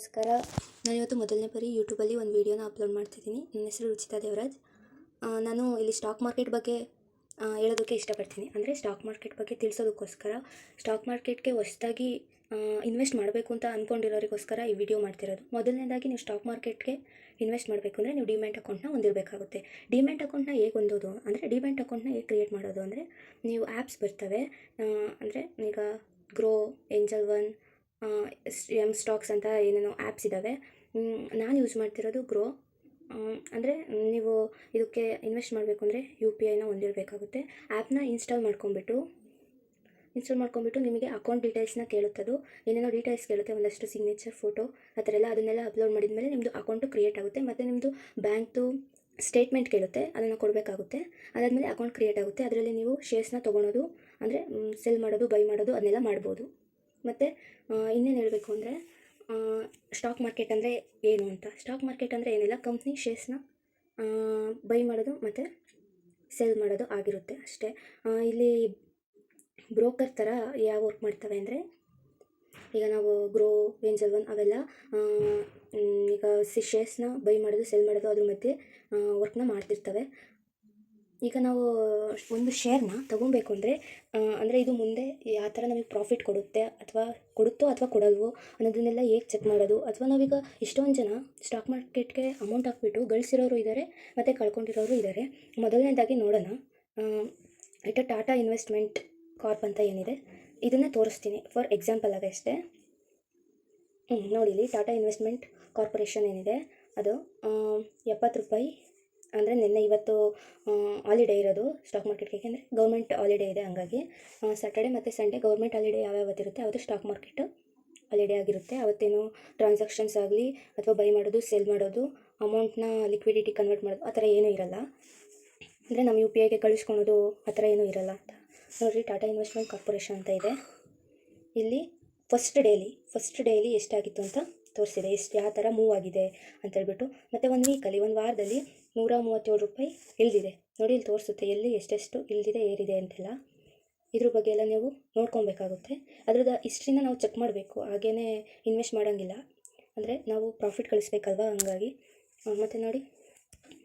ನಮಸ್ಕಾರ. ನಾನಿವತ್ತು ಮೊದಲನೇ ಬಾರಿ ಯೂಟ್ಯೂಬಲ್ಲಿ ಒಂದು ವೀಡಿಯೋನ ಅಪ್ಲೋಡ್ ಮಾಡ್ತಿದ್ದೀನಿ. ನನ್ನ ಹೆಸರು ರುಚಿತಾ ದೇವರಾಜ್. ನಾನು ಇಲ್ಲಿ ಸ್ಟಾಕ್ ಮಾರ್ಕೆಟ್ ಬಗ್ಗೆ ಹೇಳೋದಕ್ಕೆ ಇಷ್ಟಪಡ್ತೀನಿ. ಅಂದರೆ ಸ್ಟಾಕ್ ಮಾರ್ಕೆಟ್ ಬಗ್ಗೆ ತಿಳಿಸೋದಕ್ಕೋಸ್ಕರ, ಸ್ಟಾಕ್ ಮಾರ್ಕೆಟ್ಗೆ ಹೊಸದಾಗಿ ಇನ್ವೆಸ್ಟ್ ಮಾಡಬೇಕು ಅಂತ ಅಂದ್ಕೊಂಡಿರೋರಿಗೋಸ್ಕರ ಈ ವಿಡಿಯೋ ಮಾಡ್ತಿರೋದು. ಮೊದಲನೇದಾಗಿ ನೀವು ಸ್ಟಾಕ್ ಮಾರ್ಕೆಟ್ಗೆ ಇನ್ವೆಸ್ಟ್ ಮಾಡಬೇಕು ಅಂದರೆ ನೀವು ಡಿಮ್ಯಾಟ್ ಅಕೌಂಟ್ನ ಹೊಂದಿರಬೇಕಾಗುತ್ತೆ. ಡಿಮ್ಯಾಟ್ ಅಕೌಂಟ್ನ ಹೇಗೆ ಹೊಂದೋದು ಅಂದರೆ, ಡಿಮ್ಯಾಟ್ ಅಕೌಂಟ್ನ ಹೇಗೆ ಕ್ರಿಯೇಟ್ ಮಾಡೋದು ಅಂದರೆ, ನೀವು ಆ್ಯಪ್ಸ್ ಬರ್ತವೆ. ಅಂದರೆ ಈಗ grow, angel one, M stocks ಅಂತ ಏನೇನೋ ಆ್ಯಪ್ಸ್ ಇದ್ದಾವೆ. ನಾನು ಯೂಸ್ ಮಾಡ್ತಿರೋದು ಗ್ರೋ. ಅಂದರೆ ನೀವು ಇದಕ್ಕೆ ಇನ್ವೆಸ್ಟ್ ಮಾಡಬೇಕು ಅಂದರೆ UPIನ ಹೊಂದಿರಬೇಕಾಗುತ್ತೆ. ಆ್ಯಪ್ನ ಇನ್ಸ್ಟಾಲ್ ಮಾಡ್ಕೊಂಬಿಟ್ಟು ನಿಮಗೆ ಅಕೌಂಟ್ ಡೀಟೇಲ್ಸ್ನ ಕೇಳುತ್ತದು. ಏನೇನೋ ಡೀಟೇಲ್ಸ್ ಕೇಳುತ್ತೆ, ಒಂದಷ್ಟು ಸಿಗ್ನೇಚರ್, ಫೋಟೋ ಆ ಥರ ಎಲ್ಲ. ಅದನ್ನೆಲ್ಲ ಅಪ್ಲೋಡ್ ಮಾಡಿದ ಮೇಲೆ ನಿಮ್ಮದು ಅಕೌಂಟು ಕ್ರಿಯೇಟ್ ಆಗುತ್ತೆ. ಮತ್ತು ನಿಮ್ಮದು ಬ್ಯಾಂಕ್ದು ಸ್ಟೇಟ್ಮೆಂಟ್ ಕೇಳುತ್ತೆ, ಅದನ್ನು ಕೊಡಬೇಕಾಗುತ್ತೆ. ಅದಾದಮೇಲೆ ಅಕೌಂಟ್ ಕ್ರಿಯೇಟ್ ಆಗುತ್ತೆ. ಅದರಲ್ಲಿ ನೀವು ಶೇರ್ಸ್ನ ತೊಗೊಳೋದು, ಅಂದರೆ ಸೆಲ್ ಮಾಡೋದು, ಬೈ ಮಾಡೋದು ಅದನ್ನೆಲ್ಲ ಮಾಡ್ಬೋದು. ಮತ್ತು ಇನ್ನೇನು ಹೇಳಬೇಕು ಅಂದರೆ, ಸ್ಟಾಕ್ ಮಾರ್ಕೆಟ್ ಅಂದರೆ ಏನು ಅಂತ. ಸ್ಟಾಕ್ ಮಾರ್ಕೆಟ್ ಅಂದರೆ ಏನಿಲ್ಲ, ಕಂಪ್ನಿ ಶೇರ್ಸ್ನ ಬೈ ಮಾಡೋದು ಮತ್ತು ಸೆಲ್ ಮಾಡೋದು ಆಗಿರುತ್ತೆ ಅಷ್ಟೇ. ಇಲ್ಲಿ ಬ್ರೋಕರ್ ಥರ ಯಾವ ವರ್ಕ್ ಮಾಡ್ತವೆ ಅಂದರೆ, ಈಗ ನಾವು ಗ್ರೋ, ಏಂಜಲ್ ಒನ್ ಅವೆಲ್ಲ ಈಗ ಶೇರ್ಸ್ನ ಬೈ ಮಾಡೋದು, ಸೆಲ್ ಮಾಡೋದು ಅದ್ರ ಮಧ್ಯೆ ವರ್ಕ್ನ ಮಾಡ್ತಿರ್ತವೆ. ಈಗ ನಾವು ಒಂದು ಶೇರ್ನ ತೊಗೊಬೇಕು ಅಂದರೆ ಇದು ಮುಂದೆ ಯಾವ ಥರ ನಮಗೆ ಪ್ರಾಫಿಟ್ ಕೊಡುತ್ತೋ ಅಥವಾ ಕೊಡಲ್ವೋ ಅನ್ನೋದನ್ನೆಲ್ಲ ಹೇಗೆ ಚೆಕ್ ಮಾಡೋದು. ಅಥವಾ ನಾವೀಗ ಎಷ್ಟೊಂದು ಜನ ಸ್ಟಾಕ್ ಮಾರ್ಕೆಟ್ಗೆ ಅಮೌಂಟ್ ಹಾಕ್ಬಿಟ್ಟು ಗಳಿಸಿರೋರು ಇದ್ದಾರೆ ಮತ್ತು ಕಳ್ಕೊಂಡಿರೋರು ಇದ್ದಾರೆ. ಮೊದಲನೇದಾಗಿ ನೋಡೋಣ. ಟಾಟಾ ಇನ್ವೆಸ್ಟ್ಮೆಂಟ್ ಕಾರ್ಪ್ ಅಂತ ಏನಿದೆ, ಇದನ್ನು ತೋರಿಸ್ತೀನಿ ಫಾರ್ ಎಕ್ಸಾಂಪಲ್ ಆಗಷ್ಟೇ. ನೋಡಿ, ಇಲ್ಲಿ ಟಾಟಾ ಇನ್ವೆಸ್ಟ್ಮೆಂಟ್ ಕಾರ್ಪೊರೇಷನ್ ಏನಿದೆ ಅದು 70 ರೂಪಾಯಿ. ಅಂದರೆ ಇವತ್ತು ಹಾಲಿಡೇ ಇರೋದು ಸ್ಟಾಕ್ ಮಾರ್ಕೆಟ್ಗೆ, ಅಂದರೆ ಗೌರ್ಮೆಂಟ್ ಹಾಲಿಡೇ ಇದೆ. ಹಂಗಾಗಿ ಸ್ಯಾಟರ್ಡೆ ಮತ್ತು ಸಂಡೇ ಗೌರ್ಮೆಂಟ್ ಹಾಲಿಡೇ ಯಾವ್ಯಾವತ್ತಿರುತ್ತೆ ಅವತ್ತು ಸ್ಟಾಕ್ ಮಾರ್ಕೆಟು ಹಾಲಿಡೇ ಆಗಿರುತ್ತೆ. ಅವತ್ತೇನು ಟ್ರಾನ್ಸಾಕ್ಷನ್ಸ್ ಆಗಲಿ ಅಥವಾ ಬೈ ಮಾಡೋದು, ಸೆಲ್ ಮಾಡೋದು, ಅಮೌಂಟ್ನ ಲಿಕ್ವಿಡಿಟಿ ಕನ್ವರ್ಟ್ ಮಾಡೋದು ಆ ಥರ ಏನೂ ಇರಲ್ಲ. ಅಂದರೆ ನಮ್ಮ UPIಗೆ ಕಳಿಸ್ಕೊಳೋದು ಆ ಥರ ಏನೂ ಇರಲ್ಲ ಅಂತ. ನೋಡಿರಿ, ಟಾಟಾ ಇನ್ವೆಸ್ಟ್ಮೆಂಟ್ ಕಾರ್ಪೊರೇಷನ್ ಅಂತ ಇದೆ. ಇಲ್ಲಿ ಫಸ್ಟ್ ಡೇಲಿ ಎಷ್ಟಾಗಿತ್ತು ಅಂತ ತೋರಿಸಿದೆ, ಯಾವ ಥರ ಮೂವ್ ಆಗಿದೆ ಅಂತೇಳ್ಬಿಟ್ಟು. ಮತ್ತು ಒಂದು ವಾರದಲ್ಲಿ 137 ರೂಪಾಯಿ ಇಳಿದಿದೆ. ನೋಡಿ, ಇಲ್ಲಿ ತೋರಿಸುತ್ತೆ ಎಲ್ಲಿ ಎಷ್ಟೆಷ್ಟು ಇಳಿದಿದೆ, ಏರಿದೆ ಅಂತೆಲ್ಲ. ಇದ್ರ ಬಗ್ಗೆ ಎಲ್ಲ ನೀವು ನೋಡ್ಕೊಬೇಕಾಗುತ್ತೆ. ಅದ್ರದ್ದು ಹಿಸ್ಟ್ರಿನ ನಾವು ಚೆಕ್ ಮಾಡಬೇಕು, ಹಾಗೇ ಇನ್ವೆಸ್ಟ್ ಮಾಡೋಂಗಿಲ್ಲ. ಅಂದರೆ ನಾವು ಪ್ರಾಫಿಟ್ ಗಳಿಸ್ಬೇಕಲ್ವ, ಹಂಗಾಗಿ. ಮತ್ತು ನೋಡಿ,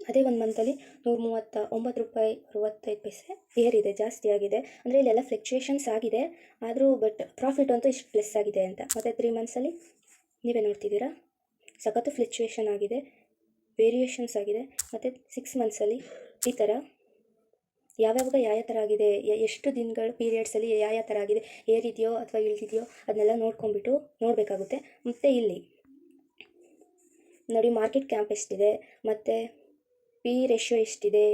ಅದೇ ಒಂದು ಮಂತಲ್ಲಿ 139 ರೂಪಾಯಿ 65 ಪೈಸೆ ಏರಿದೆ, ಜಾಸ್ತಿ ಆಗಿದೆ. ಅಂದರೆ ಇಲ್ಲೆಲ್ಲ ಫ್ಲಕ್ಚುಯೇಷನ್ಸ್ ಆಗಿದೆ, ಆದರೂ ಬಟ್ ಪ್ರಾಫಿಟ್ ಅಂತೂ ಇಷ್ಟು ಪ್ಲಸ್ ಆಗಿದೆ ಅಂತ. ಮತ್ತು 3 ಮಂತ್ಸಲ್ಲಿ ನೀವೇ ನೋಡ್ತಿದ್ದೀರಾ, ಸಖತ್ತು ಫ್ಲಕ್ಚುಯೇಷನ್ ಆಗಿದೆ, ವೇರಿಯೇಷನ್ಸ್ ಆಗಿದೆ. ಮತ್ತು 6 ಮಂತ್ಸಲ್ಲಿ ಈ ಥರ ಯಾವ್ಯಾವಾಗ ಯಾವ ಥರ ಆಗಿದೆ, ಎಷ್ಟು ದಿನಗಳ ಪೀರಿಯಡ್ಸಲ್ಲಿ ಯಾವ ಥರ ಆಗಿದೆ, ಏರಿದೆಯೋ ಅಥವಾ ಇಳಿದಿದೆಯೋ ಅದನ್ನೆಲ್ಲ ನೋಡಬೇಕಾಗುತ್ತೆ. ಮತ್ತು ಇಲ್ಲಿ ನೋಡಿ, ಮಾರ್ಕೆಟ್ ಕ್ಯಾಪ್ ಎಷ್ಟಿದೆ, ಮತ್ತು PE ರೇಷಿಯೋ ಎಷ್ಟಿದೆ,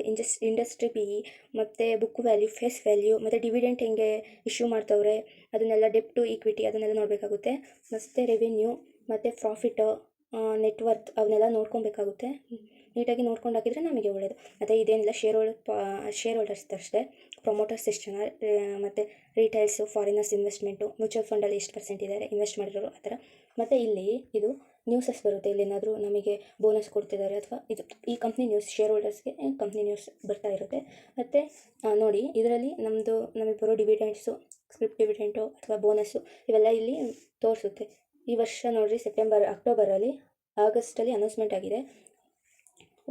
ಇಂಡಸ್ಟ್ರಿ PE, ಮತ್ತು ಬುಕ್ ವ್ಯಾಲ್ಯೂ, ಫೇಸ್ ವ್ಯಾಲ್ಯೂ, ಮತ್ತು ಡಿವಿಡೆಂಟ್ ಹೆಂಗೆ ಇಶ್ಯೂ ಮಾಡ್ತವ್ರೆ ಅದನ್ನೆಲ್ಲ, ಡೆಪ್ ಟು ಈಕ್ವಿಟಿ ಅದನ್ನೆಲ್ಲ ನೋಡಬೇಕಾಗುತ್ತೆ. ಮತ್ತು ರೆವಿನ್ಯೂ ಮತ್ತು ಪ್ರಾಫಿಟು, ನೆಟ್ವರ್ತ್ ಅವನ್ನೆಲ್ಲ ನೋಡ್ಕೊಬೇಕಾಗುತ್ತೆ. ನೀಟಾಗಿ ನೋಡ್ಕೊಂಡು ಹಾಕಿದರೆ ನಮಗೆ ಒಳ್ಳೆಯದು. ಮತ್ತು ಇದೇನಿಲ್ಲ, ಶೇರ್ ಹೋಲ್ಡರ್ಸ್ ಅಷ್ಟೇ, ಪ್ರೊಮೋಟರ್ಸ್ ಎಷ್ಟು ಜನ, ಮತ್ತು ರಿಟೇಲ್ಸು, ಫಾರಿನರ್ಸ್ ಇನ್ವೆಸ್ಟ್ಮೆಂಟು, ಮ್ಯೂಚುವಲ್ ಫಂಡಲ್ಲಿ ಎಷ್ಟು % ಇದ್ದಾರೆ ಇನ್ವೆಸ್ಟ್ ಮಾಡಿರೋರು ಆ ಥರ. ಮತ್ತು ಇಲ್ಲಿ ಇದು ನ್ಯೂಸಸ್ ಬರುತ್ತೆ, ಇಲ್ಲಿ ಏನಾದರೂ ನಮಗೆ ಬೋನಸ್ ಕೊಡ್ತಿದ್ದಾರೆ ಅಥವಾ ಇದು ಈ ಕಂಪ್ನಿ ನ್ಯೂಸ್, ಶೇರ್ ಹೋಲ್ಡರ್ಸ್ಗೆ ಕಂಪ್ನಿ ನ್ಯೂಸ್ ಬರ್ತಾ ಇರುತ್ತೆ. ಮತ್ತು ನೋಡಿ, ಇದರಲ್ಲಿ ನಮಗೆ ಬರೋ ಡಿವಿಡೆಂಡ್ಸು, ಸ್ಕ್ರಿಪ್ಟ್ ಡಿವಿಡೆಂಟು ಅಥವಾ ಬೋನಸ್ಸು ಇವೆಲ್ಲ ಇಲ್ಲಿ ತೋರಿಸುತ್ತೆ. ಈ ವರ್ಷ ನೋಡಿರಿ, ಆಗಸ್ಟಲ್ಲಿ ಅನೌನ್ಸ್ಮೆಂಟ್ ಆಗಿದೆ.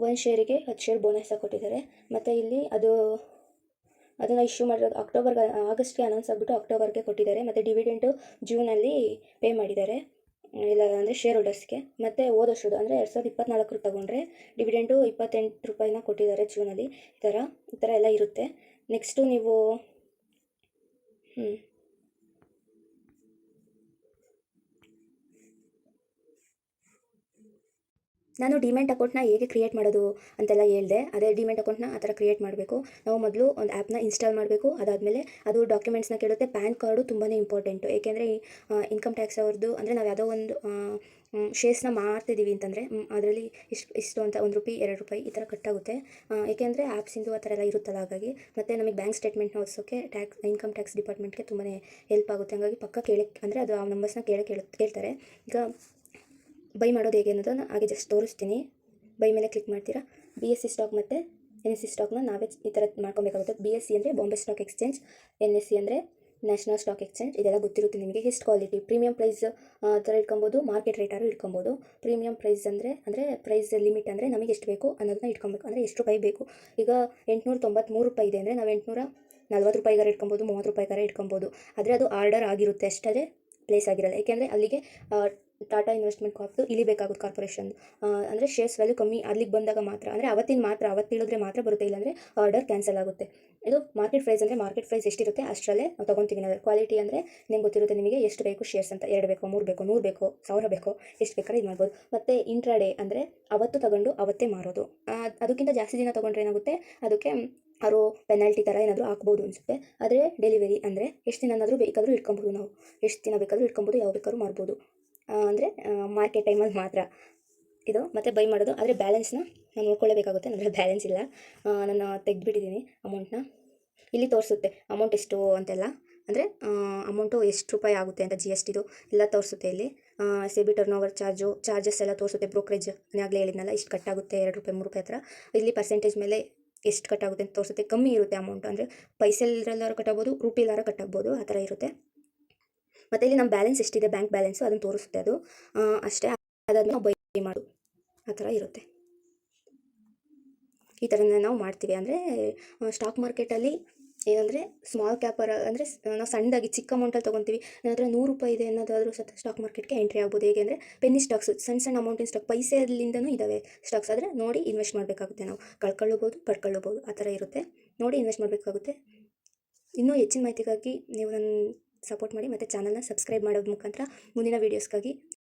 1 ಶೇರಿಗೆ 10 ಶೇರ್ ಬೋನಸ್ ಕೊಟ್ಟಿದ್ದಾರೆ. ಮತ್ತು ಇಲ್ಲಿ ಅದನ್ನು ಇಶ್ಯೂ ಮಾಡಿರೋದು ಆಗಸ್ಟ್ಗೆ ಅನೌನ್ಸ್ ಆಗಿಬಿಟ್ಟು ಅಕ್ಟೋಬರ್ಗೆ ಕೊಟ್ಟಿದ್ದಾರೆ. ಮತ್ತು ಡಿವಿಡೆಂಟು ಜೂನಲ್ಲಿ ಪೇ ಮಾಡಿದ್ದಾರೆ, ಇಲ್ಲ ಅಂದರೆ ಶೇರ್ ಹೋಲ್ಡರ್ಸ್ಗೆ. ಮತ್ತು ಹೋದ ವರ್ಷದ್ದು ಅಂದರೆ 2024 ತಗೊಂಡ್ರೆ ಡಿವಿಡೆಂಟು 28 ರೂಪಾಯಿನ ಕೊಟ್ಟಿದ್ದಾರೆ ಜೂನಲ್ಲಿ. ಈ ಥರ ಎಲ್ಲ ಇರುತ್ತೆ. ನೆಕ್ಸ್ಟು ನೀವು ನಾನು ಡಿಮ್ಯಾಟ್ ಅಕೌಂಟ್ನ ಹೇಗೆ ಕ್ರಿಯೇಟ್ ಮಾಡೋದು ಅಂತೆಲ್ಲ ಹೇಳಿದೆ. ಅದೇ ಡಿಮ್ಯಾಟ್ ಅಕೌಂಟ್ನ ಆ ಥರ ಕ್ರಿಯೇಟ್ ಮಾಡಬೇಕು. ನಾವು ಮೊದಲು ಒಂದು ಆ್ಯಪ್ನ ಇನ್ಸ್ಟಾಲ್ ಮಾಡಬೇಕು. ಅದಾದಮೇಲೆ ಅದು ಡಾಕ್ಯುಮೆಂಟ್ಸ್ನ ಕೇಳುತ್ತೆ. ಪ್ಯಾನ್ ಕಾರ್ಡು ತುಂಬಾ ಇಂಪಾರ್ಟೆಂಟು, ಏಕೆಂದರೆ ಇನ್ಕಮ್ ಟ್ಯಾಕ್ಸ್ ಅವ್ರದ್ದು, ಅಂದರೆ ನಾವು ಯಾವುದೋ ಒಂದು ಶೇರ್ಸ್ನ ಮಾಡ್ತಿದ್ದೀವಿ ಅಂತಂದರೆ ಅದರಲ್ಲಿ ಇಷ್ಟು ಅಂತ ₹1 ₹2 ಈ ಥರ ಕಟ್ಟಾಗುತ್ತೆ. ಏಕೆಂದರೆ ಆ್ಯಪ್ಸಿಂದು ಆ ಥರ ಎಲ್ಲ ಇರುತ್ತಲ್ಲ, ಹಾಗಾಗಿ. ಮತ್ತು ನಮಗೆ ಬ್ಯಾಂಕ್ ಸ್ಟೇಟ್ಮೆಂಟ್ನ ಓದಿಸೋಕ್ಕೆ ಇನ್ಕಮ್ ಟ್ಯಾಕ್ಸ್ ಡಿಪಾರ್ಟ್ಮೆಂಟ್ಗೆ ತುಂಬಾ ಹೆಲ್ಪ್ ಆಗುತ್ತೆ. ಹಂಗಾಗಿ ಪಕ್ಕ ಅಂದರೆ ಅದು ಆ ನಂಬರ್ಸ್ನ ಕೇಳ್ತಾರೆ. ಈಗ ಬೈ ಮಾಡೋದು ಹೇಗೆ ಅನ್ನೋದನ್ನು ಹಾಗೆ ಜಸ್ಟ್ ತೋರಿಸ್ತೀನಿ. ಬೈ ಮೇಲೆ ಕ್ಲಿಕ್ ಮಾಡ್ತೀರಾ. BSE ಸ್ಟಾಕ್ ಮತ್ತು NSE ಸ್ಟಾಕ್ನ ನಾವೇ ಈ ಥರ ಮಾಡ್ಕೊಬೇಕಾಗುತ್ತೆ. BSE ಅಂದರೆ ಬಾಂಬೆ ಸ್ಟಾಕ್ ಎಕ್ಸ್ಚೇಂಜ್, NSE ಅಂದರೆ ನ್ಯಾಷನಲ್ ಸ್ಟಾಕ್ ಎಕ್ಸ್ಚೇಂಜ್ ಇದೆಲ್ಲ ಗೊತ್ತಿರುತ್ತೆ ನಿಮಗೆ. ಎಷ್ಟು ಕ್ವಾಲಿಟಿ ಪ್ರೀಮಿಯಂ ಪ್ರೈಸ್ ಥರ ಇಟ್ಕೊಬೋದು, ಮಾರ್ಕೆಟ್ ರೇಟಾರು ಇಟ್ಕೊಬೋದು. ಪ್ರೀಮಿಯಂ ಪ್ರೈಸ್ ಅಂದರೆ ಪ್ರೈಸ್ ಲಿಮಿಟ್ ಅಂದರೆ ನಮಗೆ ಎಷ್ಟು ಬೇಕು ಅನ್ನೋದನ್ನ ಇಟ್ಕೊಬೇಕು. ಅಂದರೆ ಎಷ್ಟು ರೂಪಾಯಿ ಬೇಕು. ಈಗ 893 ರೂಪಾಯಿ ಇದೆ ಅಂದರೆ ನಾವು 840 ರೂಪಾಯಿಗಾರ ಇಟ್ಕೊಬೋದು, 30 ರೂಪಾಯಿಗಾರ ಇಟ್ಕೊಬೋದು. ಆದರೆ ಅದು ಆರ್ಡರ್ ಆಗಿರುತ್ತೆ ಅಷ್ಟೇ, ಪ್ಲೇಸ್ ಆಗಿರಲ್ಲ. ಏಕೆಂದರೆ ಅಲ್ಲಿಗೆ ಟಾಟಾ ಇನ್ವೆಸ್ಟ್ಮೆಂಟ್ ಕಾರ್ಪ್ದು ಇಳಿಬೇಕಾಗುತ್ತೆ ಕಾರ್ಪೊರೇಷನ್. ಅಂದರೆ ಶೇರ್ಸ್ ವ್ಯಾಲ್ಯೂ ಕಮ್ಮಿ ಅಲ್ಲಿಗೆ ಬಂದಾಗ ಮಾತ್ರ, ಅಂದರೆ ಅವತ್ತು ಇಳಿದ್ರೆ ಮಾತ್ರ ಬರುತ್ತೆ, ಇಲ್ಲಾಂದರೆ ಆರ್ಡರ್ ಕ್ಯಾನ್ಸಲ್ ಆಗುತ್ತೆ. ಇದು ಮಾರ್ಕೆಟ್ ಪ್ರೈಸ್ ಅಂದರೆ ಮಾರ್ಕೆಟ್ ಪ್ರೈಸ್ ಎಷ್ಟಿರುತ್ತೆ ಅಷ್ಟರಲ್ಲೇ ನಾವು ತೊಗೊತೀವಿ. ನಾವು ಕ್ವಾಲಿಟಿ ಅಂದರೆ ನಿಮ್ಗೆ ಗೊತ್ತಿರುತ್ತೆ ನಿಮಗೆ ಎಷ್ಟು ಬೇಕು ಶೇರ್ಸ್ ಅಂತ. 2 ಬೇಕೋ, 3 ಬೇಕೋ, 100 ಬೇಕೋ, 1000 ಬೇಕೋ, ಎಷ್ಟು ಬೇಕಾದ್ರೆ ಇದು ಮಾಡ್ಬೋದು. ಮತ್ತು ಇಂಟ್ರಾಡೇ ಅಂದರೆ ಅವತ್ತು ತಗೊಂಡು ಅವತ್ತೇ ಮಾರೋದು. ಅದಕ್ಕಿಂತ ಜಾಸ್ತಿ ದಿನ ತೊಗೊಂಡ್ರೆ ಏನಾಗುತ್ತೆ, ಅದಕ್ಕೆ ಪೆನಾಲ್ಟಿ ಥರ ಏನಾದರೂ ಹಾಕ್ಬೋದು ಅನಿಸುತ್ತೆ. ಆದರೆ ಡೆಲಿವರಿ ಅಂದರೆ ಎಷ್ಟು ದಿನನಾದರೂ ಬೇಕಾದರೂ ಇಟ್ಕೊಬೋದು. ನಾವು ಎಷ್ಟು ದಿನ ಬೇಕಾದರೂ ಇಟ್ಕೊಬೋದು, ಯಾವ ಬೇಕಾದ್ರೂ ಮಾಡ್ಬೋದು. ಅಂದರೆ ಮಾರ್ಕೆಟ್ ಟೈಮಲ್ಲಿ ಮಾತ್ರ ಇದು. ಮತ್ತು ಬೈ ಮಾಡೋದು. ಆದರೆ ಬ್ಯಾಲೆನ್ಸ್ನ ನಾನು ನೋಡ್ಕೊಳ್ಳೇಬೇಕಾಗುತ್ತೆ. ನನ್ನಲ್ಲಿ ಬ್ಯಾಲೆನ್ಸ್ ಇಲ್ಲ, ನಾನು ತೆಗೆದುಬಿಟ್ಟಿದ್ದೀನಿ ಅಮೌಂಟ್ನ. ಇಲ್ಲಿ ತೋರಿಸುತ್ತೆ ಅಮೌಂಟ್ ಎಷ್ಟು ಅಂತೆಲ್ಲ, ಅಂದರೆ ಅಮೌಂಟು ಎಷ್ಟು ರೂಪಾಯಿ ಆಗುತ್ತೆ ಅಂತ GST ಎಲ್ಲ ತೋರಿಸುತ್ತೆ ಇಲ್ಲಿ. ಸೆಬಿ ಟರ್ನ್ ಓವರ್ ಚಾರ್ಜಸ್ ಎಲ್ಲ ತೋರಿಸುತ್ತೆ. ಬ್ರೋಕರೇಜ್ ಆಗಲೇ ಹೇಳಿದ್ನಲ್ಲ, ಇಷ್ಟು ಕಟ್ಟಾಗುತ್ತೆ, 2 ರೂಪಾಯಿ 3 ರೂಪಾಯಿ ಹತ್ರ. ಇಲ್ಲಿ ಪರ್ಸೆಂಟೇಜ್ ಮೇಲೆ ಎಷ್ಟು ಕಟ್ಟಾಗುತ್ತೆ ಅಂತ ತೋರಿಸುತ್ತೆ. ಕಮ್ಮಿ ಇರುತ್ತೆ ಅಮೌಂಟ್, ಅಂದರೆ ಪೈಸೆಲ್ಲಾರು ಕಟ್ಟಾಗ್ಬೋದು, ರೂಪಿಲಾರ ಕಟ್ಟಾಗ್ಬೋದು, ಆ ಥರ ಇರುತ್ತೆ. ಮತ್ತು ಇಲ್ಲಿ ನಮ್ಮ ಬ್ಯಾಲೆನ್ಸ್ ಎಷ್ಟಿದೆ, ಬ್ಯಾಂಕ್ ಬ್ಯಾಲೆನ್ಸು ಅದನ್ನು ತೋರಿಸುತ್ತೆ. ಅದು ಅಷ್ಟೇ. ಅದಾದ್ಮೇಲೆ ನಾವು ಬೈ ಮಾಡು, ಆ ಥರ ಇರುತ್ತೆ. ಈ ಥರನೇ ನಾವು ಮಾಡ್ತೀವಿ. ಅಂದರೆ ಸ್ಟಾಕ್ ಮಾರ್ಕೆಟಲ್ಲಿ ಏನಂದರೆ ಸ್ಮಾಲ್ ಕ್ಯಾಪರ್ ಅಂದರೆ ನಾವು ಸಣ್ಣದಾಗಿ ಚಿಕ್ಕ ಅಮೌಂಟಲ್ಲಿ ತೊಗೊತೀವಿ. ನನ್ನ ಹತ್ರ 100 ರೂಪಾಯಿ ಇದೆ ಅನ್ನೋದಾದರೂ ಸ್ಟಾಕ್ ಮಾರ್ಕೆಟ್ಗೆ ಎಂಟ್ರಿ ಆಗ್ಬೋದು. ಹೇಗೆ ಅಂದರೆ ಪೆನ್ನಿ ಸ್ಟಾಕ್ಸ್, ಸಣ್ಣ ಅಮೌಂಟಿನ ಸ್ಟಾಕ್, ಪೈಸೆಲಿಂದನೂ ಇದ್ದಾವೆ ಸ್ಟಾಕ್ಸ್. ಆದರೆ ನೋಡಿ ಇನ್ವೆಸ್ಟ್ ಮಾಡಬೇಕಾಗುತ್ತೆ. ನಾವು ಕಳ್ಕೊಳ್ಳಬಹುದು, ಪಡ್ಕೊಳ್ಳಬಹುದು, ಆ ಥರ ಇರುತ್ತೆ. ನೋಡಿ ಇನ್ವೆಸ್ಟ್ ಮಾಡಬೇಕಾಗುತ್ತೆ. ಇನ್ನೂ ಹೆಚ್ಚಿನ ಮಾಹಿತಿಗಾಗಿ ನೀವು ನನ್ನ ಸಪೋರ್ಟ್ ಮಾಡಿ, ಮತ್ತು ಚಾನಲ್ನ ಸಬ್ಸ್ಕ್ರೈಬ್ ಮಾಡೋದ್ರ ಮುಖಾಂತರ ಮುಂದಿನ ವೀಡಿಯೋಸ್ಗಾಗಿ